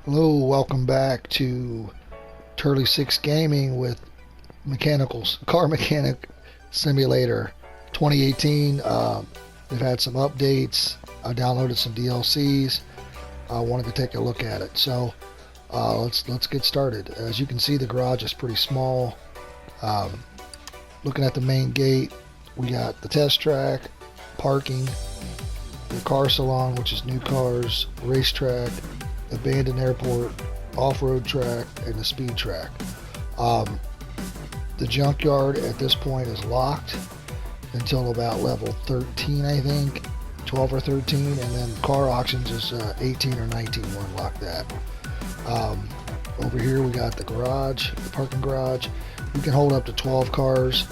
Hello, welcome back to Turley 6 Gaming with Mechanicals Car Mechanic Simulator 2018. They've had some updates. I downloaded some DLCs. I wanted to take a look at it. So let's get started. As you can see, the garage is pretty small. Um, Looking at the main gate, we got the test track, parking, the car salon, which is new cars, racetrack, abandoned airport, off-road track, and the speed track. Um, the junkyard at this point is locked until about level 13, I think, 12 or 13, and then car auctions is 18 or 19. We'll unlock that. Over here we got the garage, the parking garage. We can hold up to 12 cars.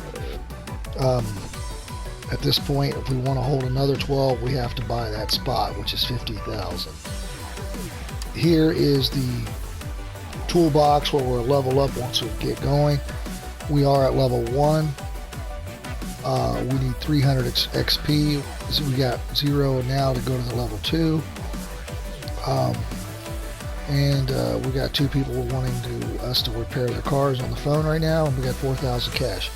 At this point, if we want to hold another 12, we have to buy that spot, which is 50,000. Here is the toolbox where we'll level up once we get going. We are at level 1. We need 300 XP. So we got 0 now to go to the level 2. We got 2 people wanting us to repair their cars on the phone right now, and we got 4,000 cash.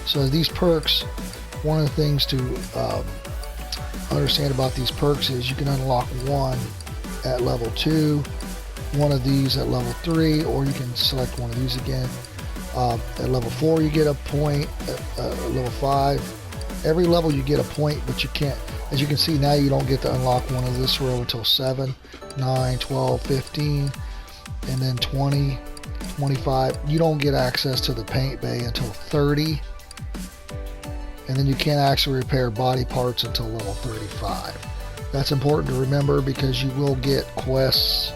So these perks, one of the things to understand about these perks is you can unlock one at level 2, one of these at level 3, or you can select one of these again. At level 4 you get a point, at level 5 every level you get a point, but you can't, as you can see now, you don't get to unlock one of this row until 7, 9, 12, 15, and then 20, 25. You don't get access to the paint bay until 30, and then you can't actually repair body parts until level 35. That's important to remember because you will get quests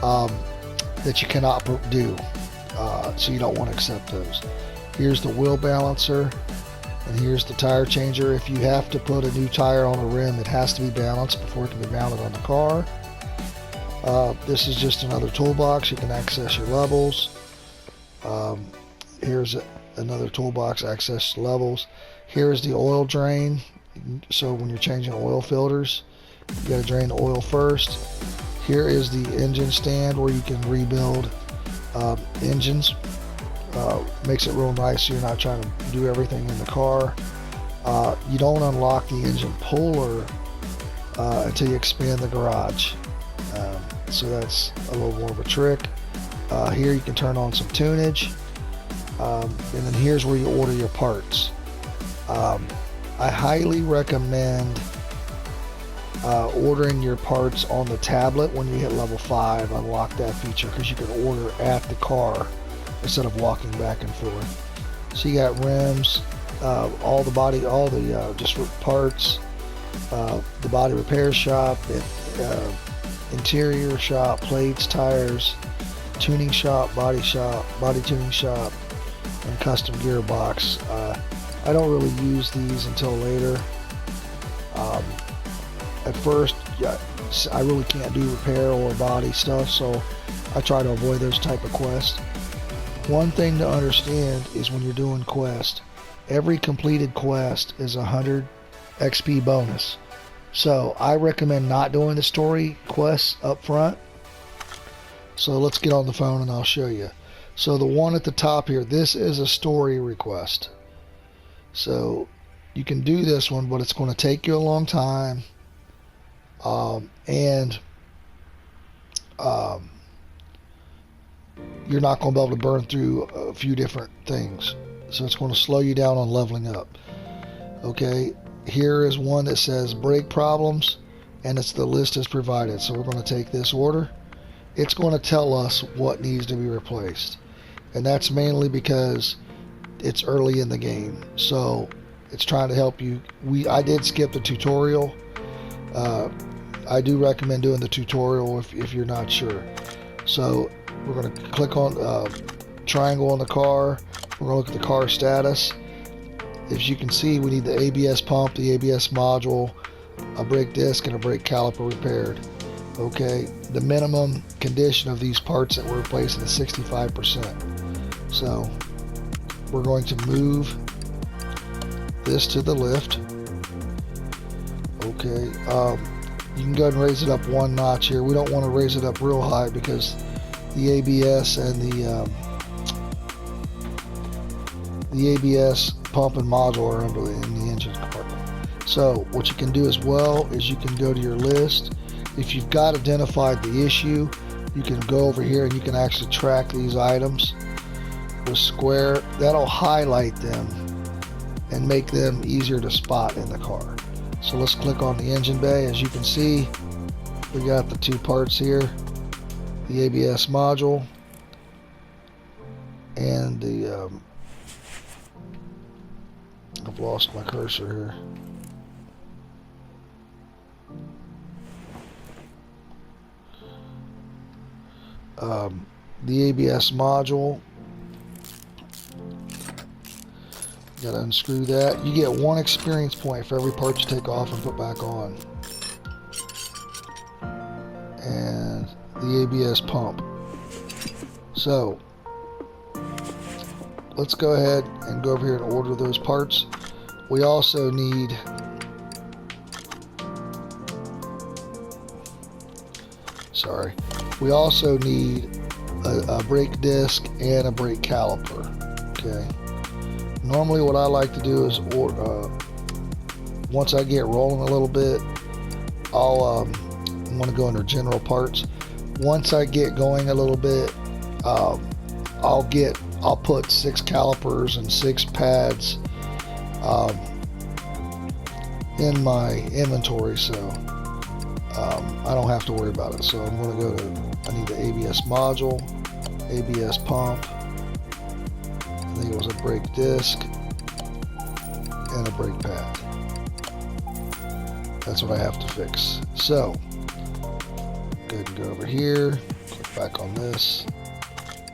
that you cannot do, so you don't want to accept those. Here's the wheel balancer, and here's the tire changer. If you have to put a new tire on a rim, it has to be balanced before it can be mounted on the car. This is just another toolbox. You can access your levels. Here's another toolbox, access levels. Here's the oil drain. So when you're changing oil filters, you got to drain the oil first. Here is the engine stand where you can rebuild engines. Makes it real nice so you're not trying to do everything in the car. You don't unlock the engine puller until you expand the garage. So that's a little more of a trick. Here you can turn on some tunage. And then here's where you order your parts. I highly recommend ordering your parts on the tablet when you hit level 5. Unlock that feature because you can order at the car instead of walking back and forth. So you got rims, all the body, all the just parts, the body repair shop, interior shop, plates, tires, tuning shop, body tuning shop, and custom gearbox. I don't really use these until later. At first, I really can't do repair or body stuff, so I try to avoid those type of quests. One thing to understand is when you're doing quest, every completed quest is 100 XP bonus. So I recommend not doing the story quests up front. So let's get on the phone and I'll show you. So the one at the top here, this is a story request. So you can do this one, but it's going to take you a long time. You're not going to be able to burn through a few different things. So it's going to slow you down on leveling up. Okay, here is one that says brake problems, and it's the list is provided. So we're going to take this order. It's going to tell us what needs to be replaced. And that's mainly because it's early in the game. So it's trying to help you. I did skip the tutorial. I do recommend doing the tutorial if you're not sure. So we're going to click on triangle on the car. We're going to look at the car status. As you can see, we need the ABS pump, the ABS module, a brake disc, and a brake caliper repaired. Okay, the minimum condition of these parts that we're replacing is 65%. So we're going to move this to the lift. Okay, You can go ahead and raise it up one notch here. We don't want to raise it up real high because the ABS and the ABS pump and module are under in the engine compartment. So what you can do as well is you can go to your list. If you've got identified the issue, you can go over here and you can actually track these items with square. That'll highlight them and make them easier to spot in the car. So let's click on the engine bay. As you can see, we got the two parts here, the ABS module and the I've lost my cursor here. The ABS module. You gotta unscrew that. You get 1 experience point for every part you take off and put back on. And the ABS pump. So let's go ahead and go over here and order those parts. We also need we also need a brake disc and a brake caliper. Okay. Normally what I like to do is once I get rolling a little bit, I'll want to go under general parts. Once I get going a little bit, I'll put 6 calipers and 6 pads in my inventory, so I don't have to worry about it. So I'm going to go to, I need the ABS module, ABS pump, I think it was a brake disc, and a brake pad. That's what I have to fix. So go ahead and go over here, click back on this.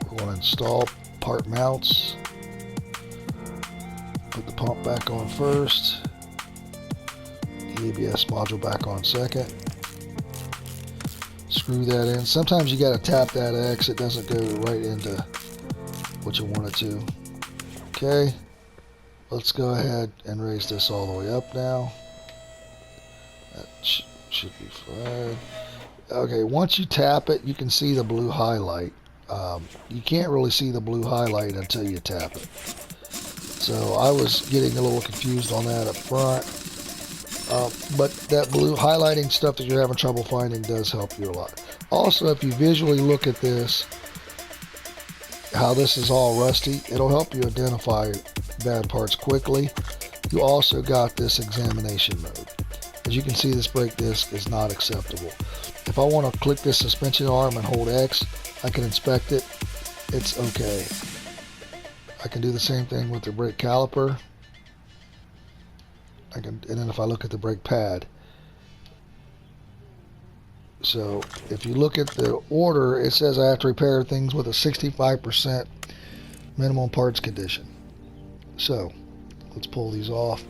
We want to install part mounts. Put the pump back on first, the ABS module back on second. Screw that in. Sometimes you got to tap that X, it doesn't go right into what you want it to. Okay, let's go ahead and raise this all the way up now. That should be fine. Okay, once you tap it, you can see the blue highlight. You can't really see the blue highlight until you tap it. So I was getting a little confused on that up front. But that blue highlighting stuff that you're having trouble finding does help you a lot. Also, if you visually look at this, how this is all rusty, it'll help you identify bad parts quickly. You also got this examination mode. As you can see, this brake disc is not acceptable. If I want to click this suspension arm and hold X, I can inspect it. It's okay. I can do the same thing with the brake caliper. And then if I look at the brake pad. So if you look at the order, it says I have to repair things with a 65% minimum parts condition. So let's pull these off.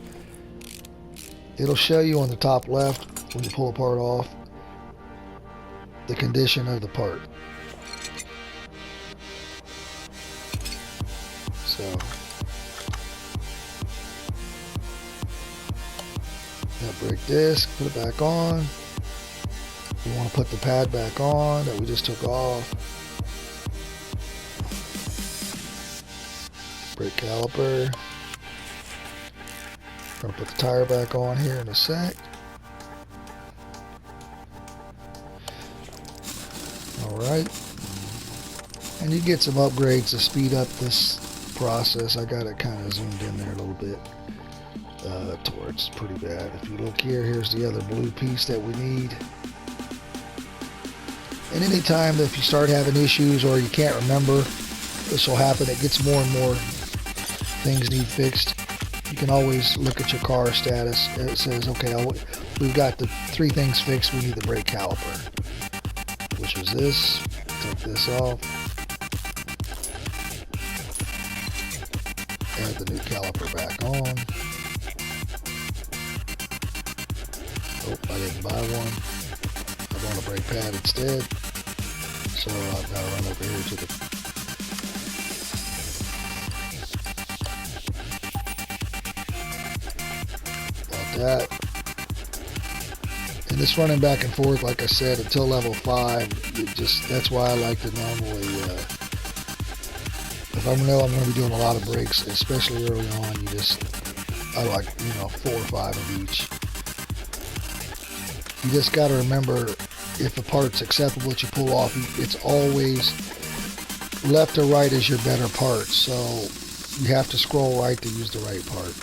It'll show you on the top left when you pull a part off the condition of the part. So that brake disc, put it back on. We want to put the pad back on that we just took off. Brake caliper. I'm going to put the tire back on here in a sec. Alright. And you get some upgrades to speed up this process. I got it kind of zoomed in there a little bit. Towards pretty bad. If you look here, here's the other blue piece that we need. And anytime if you start having issues or you can't remember, this will happen. It gets more and more things need fixed. You can always look at your car status. It says, okay, we've got the 3 things fixed. We need the brake caliper, which was this. Take this off. Add the new caliper back on. Oh, I didn't buy one. I want a brake pad instead. So I've got to run over here to the that. And this running back and forth, like I said, until level 5, that's why I like to normally, if I know I'm going to be doing a lot of breaks, especially early on, I like, 4 or 5 of each. You just got to remember, if the part's acceptable that you pull off, it's always left or right is your better part. So you have to scroll right to use the right part.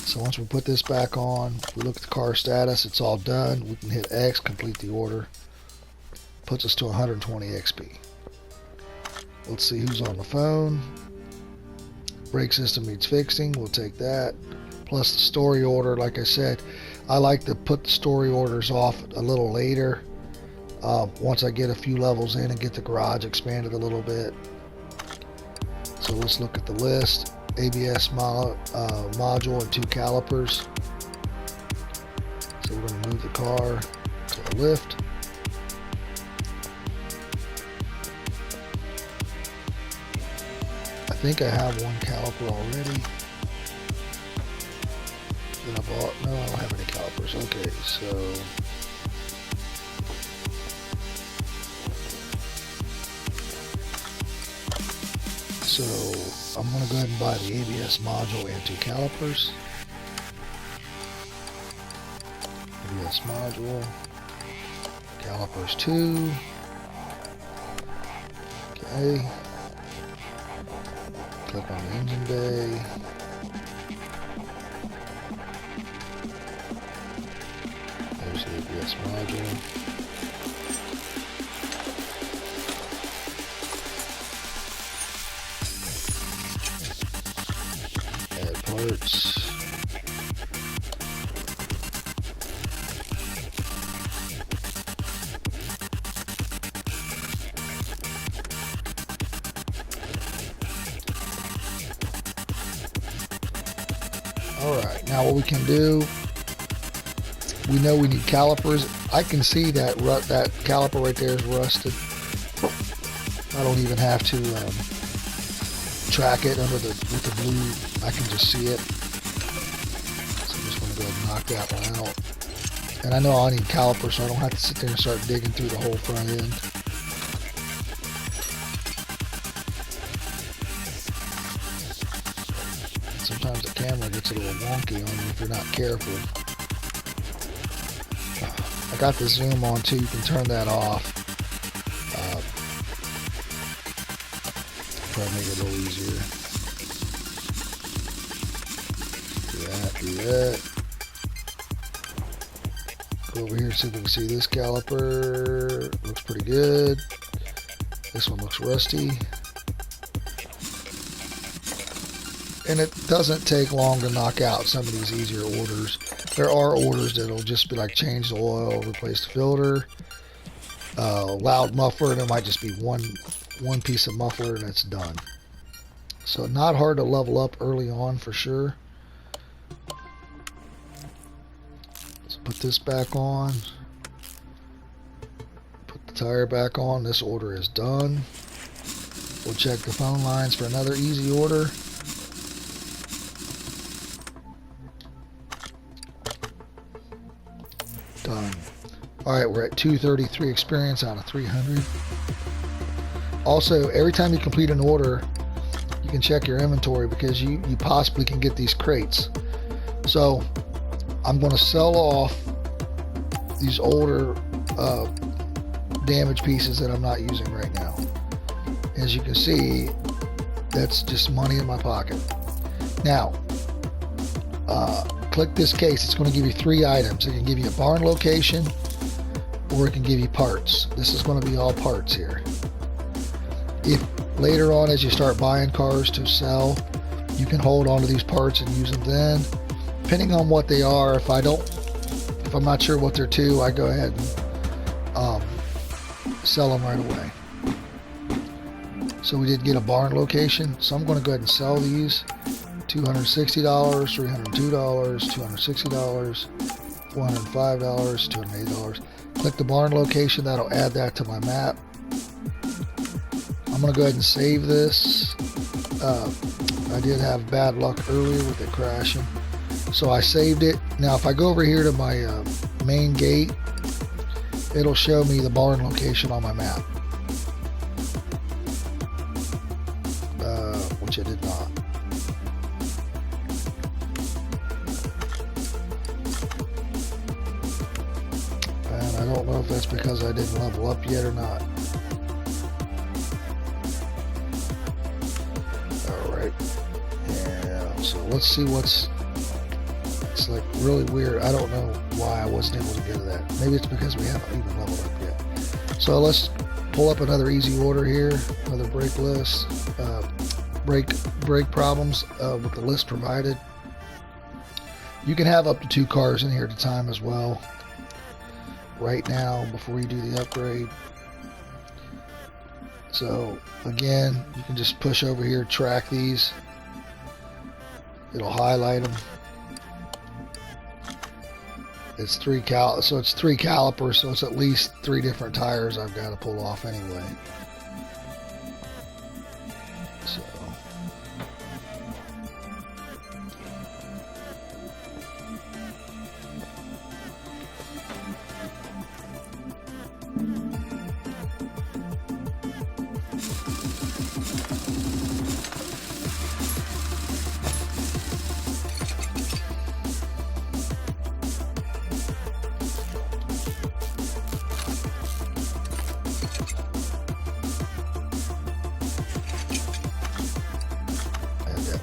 So once we put this back on, we look at the car status, it's all done. We can hit X, complete the order. Puts us to 120 XP. Let's see who's on the phone. Brake system needs fixing, we'll take that. Plus the story order, like I said, I like to put the story orders off a little later. Once I get a few levels in and get the garage expanded a little bit. So let's look at the list. ABS module and 2 calipers. So we're going to move the car to the lift. I think I have 1 caliper already that I bought. No, I don't have any calipers. Okay, so I'm going to go ahead and buy the ABS module and 2 calipers. ABS module, calipers 2. Okay. Click on the engine bay. There's the ABS module. Parts. Alright, now what we can do, we know we need calipers. I can see that that caliper right there is rusted. I don't even have to track it with the blue. I can just see it. So I'm just going to go ahead and knock that one out. And I know I need calipers, so I don't have to sit there and start digging through the whole front end. Sometimes the camera gets a little wonky on you if you're not careful. I got the zoom on too, you can turn that off. Try to make it a little easier. Do that. Go over here, see if we can see this caliper. Looks pretty good. This one looks rusty. And it doesn't take long to knock out some of these easier orders. There are orders that'll just be like change the oil, replace the filter, loud muffler, and it might just be one piece of muffler and it's done. So not hard to level up early on for sure. Let's put this back on. Put the tire back on. This order is done. We'll check the phone lines for another easy order. Done. Alright, we're at 233 experience out of 300. Also, every time you complete an order, you can check your inventory because you possibly can get these crates. So, I'm going to sell off these older damaged pieces that I'm not using right now. As you can see, that's just money in my pocket. Now, click this case. It's going to give you 3 items. It can give you a barn location, or it can give you parts. This is going to be all parts here. If later on, as you start buying cars to sell, you can hold on to these parts and use them then. Depending on what they are, if I'm not sure what they're to, I go ahead and sell them right away. So we did get a barn location, so I'm going to go ahead and sell these. $260, $302, $260, $405, $280. Click the barn location, that'll add that to my map. I'm going to go ahead and save this. I did have bad luck earlier with it crashing, so I saved it. Now if I go over here to my main gate, it'll show me the barn location on my map. Which it did not. And I don't know if that's because I didn't level up yet or not. Alright. Yeah, so let's see what's... It's like really weird. I don't know why I wasn't able to get to that. Maybe it's because we haven't even leveled up yet. So let's pull up another easy order here. Another brake list. Brake problems with the list provided. You can have up to 2 cars in here at a time as well. Right now, before you do the upgrade. So again, you can just push over here, track these. It'll highlight them. It's 3 calipers, so it's at least 3 different tires I've got to pull off anyway. So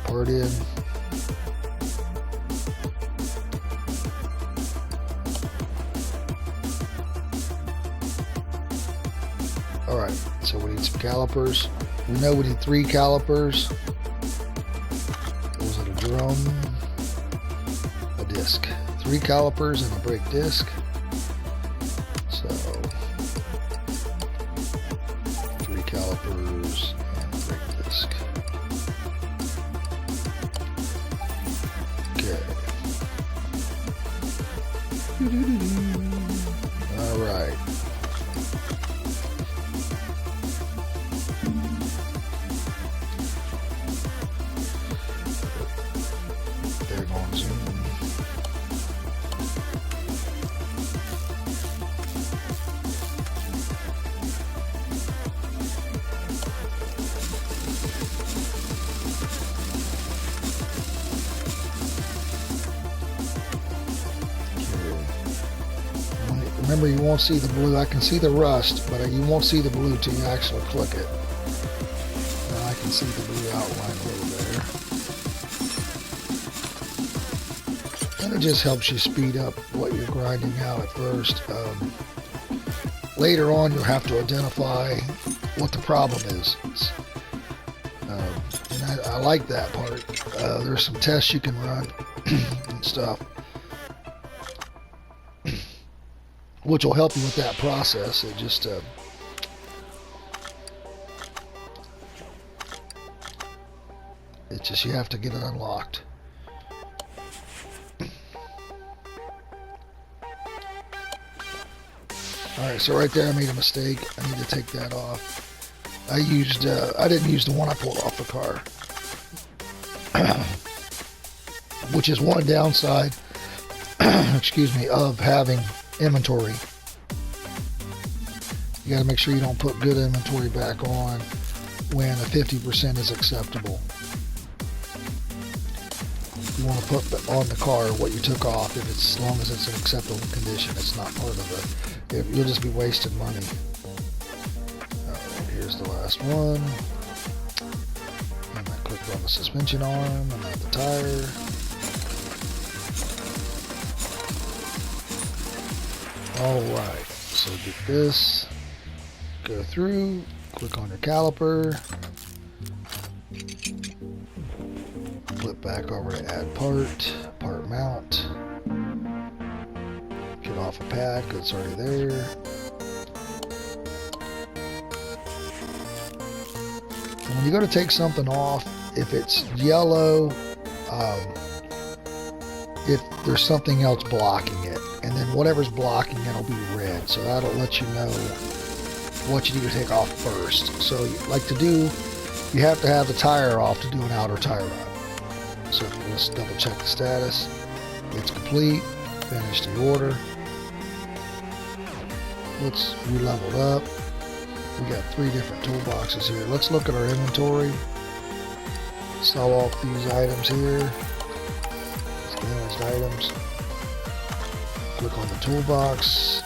part in. Alright, so we need some calipers. We know we need 3 calipers. Was it a drum? A disc. 3 calipers and a brake disc. So 3 calipers and a brake disc. All right. They're going zoom. Remember, you won't see the blue. I can see the rust, but you won't see the blue till you actually click it. Now I can see the blue outline a little better. And it just helps you speed up what you're grinding out at first. Later on, you'll have to identify what the problem is. And I like that part. There's some tests you can run and stuff, which will help you with that process. It just you have to get it unlocked. Alright, so right there I made a mistake. I need to take that off. I didn't use the one I pulled off the car. Which is one downside, excuse me, of having inventory. You got to make sure you don't put good inventory back on when a 50% is acceptable. You want to put on the car what you took off, if it's, as long as it's in acceptable condition. It's not part of the, you'll just be wasting money. Alright, here's the last one. And I clicked on the suspension arm and not the tire. Alright, so get this, go through, click on your caliper, flip back over to add part mount, get off a pack, it's already there. And when you go to take something off, if it's yellow, if there's something else blocking it, and then whatever's blocking it will be red, so that'll let you know what you need to take off first. So like to do, you have to have the tire off to do an outer tire run. So let's double check the status. It's complete. Finish the order. we leveled up. We got 3 different toolboxes here. Let's look at our inventory. Sell off these items here. Damaged items. Click on the toolbox.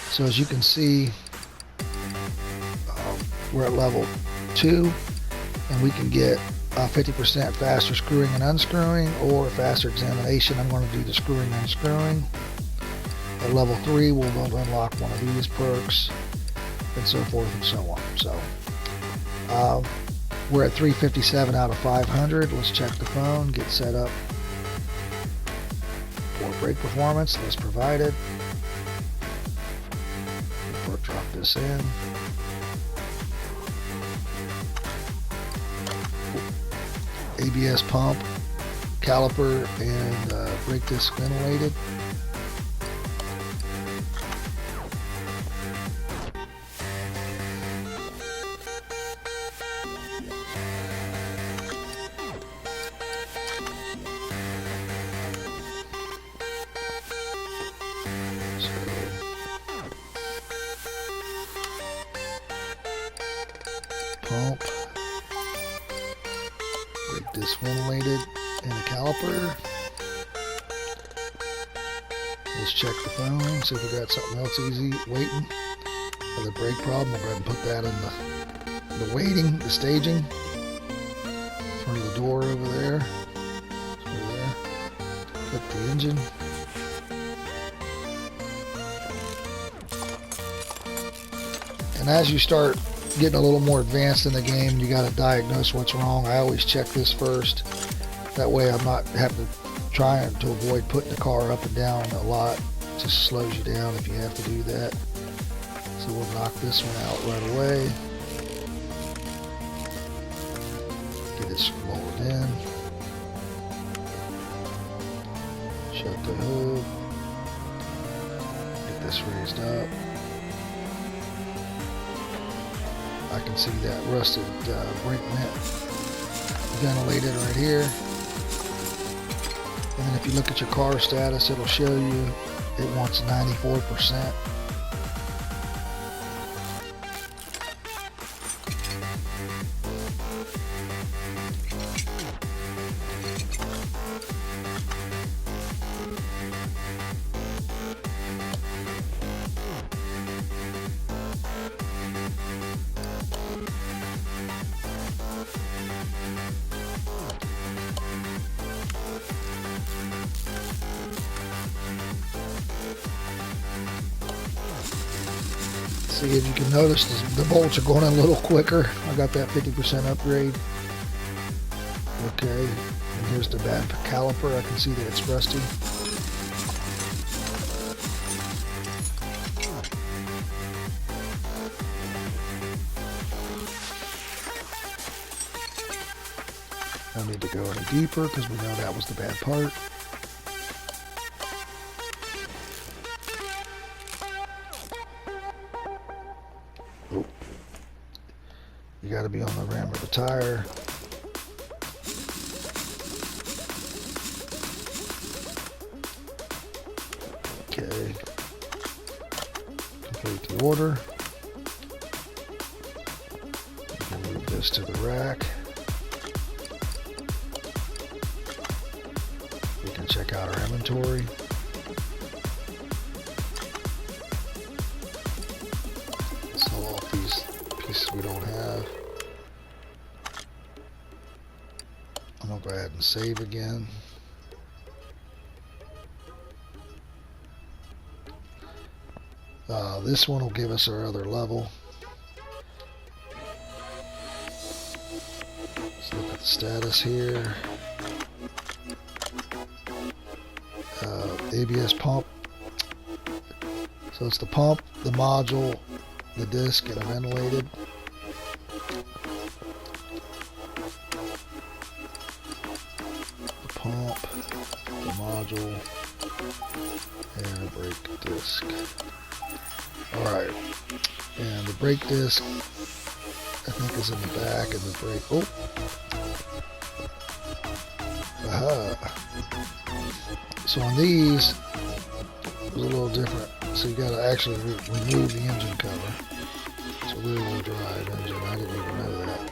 So as you can see, we're at level 2, and we can get 50% faster screwing and unscrewing, or faster examination. I'm going to do the screwing and unscrewing. At level 3, we'll unlock one of these perks, and so forth and so on. So we're at 357 out of 500. Let's check the phone, get set up for brake performance. That's provided. We'll drop this in. ABS pump, caliper, and brake disc ventilated. Pump, brake disc ventilated, and a caliper. Let's check the phone, see if we got something else easy waiting. Another brake problem. We'll go ahead and put that in the waiting, the staging. In front of the door over there. Over there. Click the engine. And as you start getting a little more advanced in the game, you got to diagnose what's wrong. I always check this first. That way I'm not having to try to avoid putting the car up and down a lot. It just slows you down if you have to do that. So we'll knock this one out right away. Get it lowered in. Shut the hood. Get this raised up. I can see that rusted brake vent ventilated right here. And then if you look at your car status, it'll show you it wants 94%. See, if you can notice, the bolts are going in a little quicker. I got that 50% upgrade. Okay, and here's the bad caliper. I can see that it's rusty. No need to go any deeper because we know that was the bad part. You got to be on the rim of the tire. Okay. Complete the order. You can move this to the rack. We can check out our inventory. Sell off these pieces we don't have. I'm going to go ahead and save again. This one will give us our other level. Let's look at the status here. ABS pump. So it's the pump, the module, the disc, and a ventilated. The pump, the module, and a brake disc. Alright, and the brake disc, I think, is in the back, and the brake, oh, aha. So on these, it was a little different. So you got to actually remove the engine cover. It's a rear-wheel drive engine. I didn't even know that.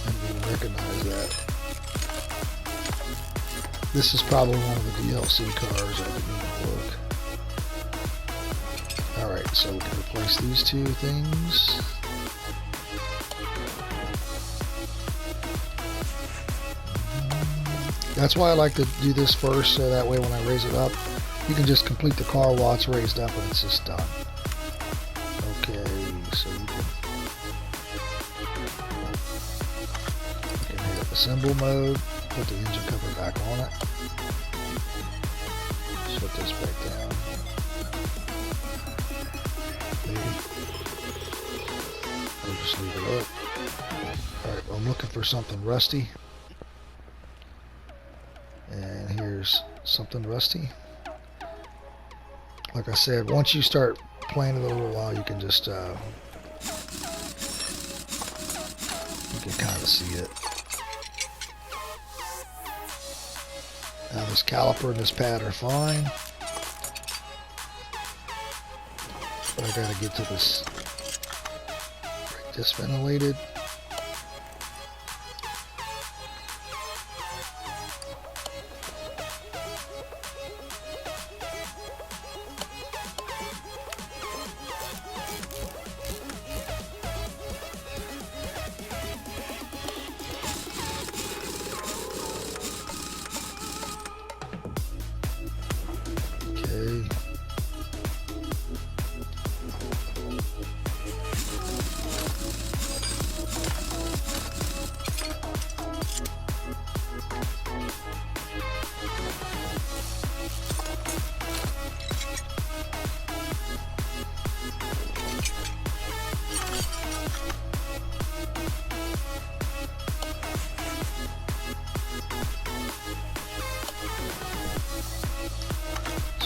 I didn't even recognize that. This is probably one of the DLC cars. I didn't even look. Alright, so we can replace these two things. That's why I like to do this first, so that way when I raise it up, you can just complete the car while it's raised up and it's just done. Okay, so you can hit assemble mode, put the engine cover back on it, put this back down. I'll just leave it up. Alright, I'm looking for something rusty. And here's something rusty. Like I said, once you start playing it a little while, you can just you can kind of see it. Now this caliper and this pad are fine, but I gotta get to this. Break this ventilated.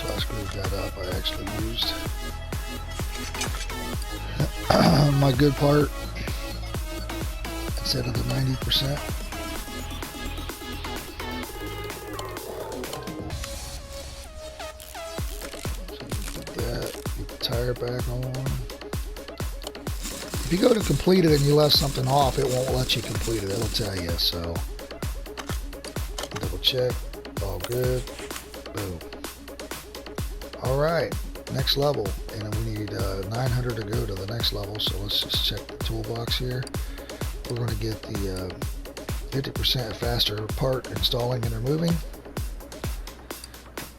I screwed that up. I actually used my good part instead of the 90%. So put that, get the tire back on. If you go to complete it and you left something off, it won't let you complete it. It'll tell you. So double check. All good. Boom. All right, next level, and we need 900 to go to the next level, so let's just check the toolbox here. We're going to get the 50% faster part installing and removing.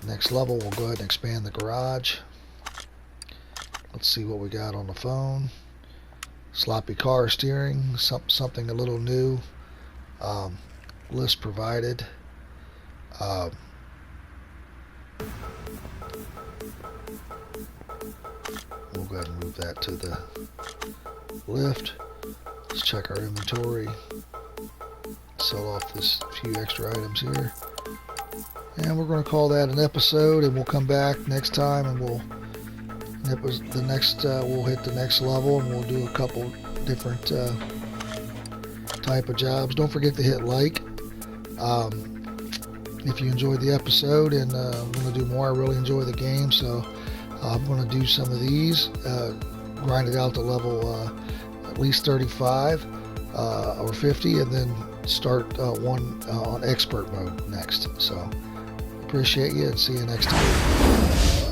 Next level, we'll go ahead and expand the garage. Let's see what we got on the phone. Sloppy car steering, something a little new. List provided. We'll go ahead and move that to the lift. Let's check our inventory. Sell off this few extra items here. And we're going to call that an episode, and we'll come back next time and we'll hit the next level, and we'll do a couple different type of jobs. Don't forget to hit like if you enjoyed the episode, and I'm going to do more. I really enjoy the game, so I'm going to do some of these, grind it out to level at least 35 or 50, and then start one on expert mode next. So appreciate you, and see you next time.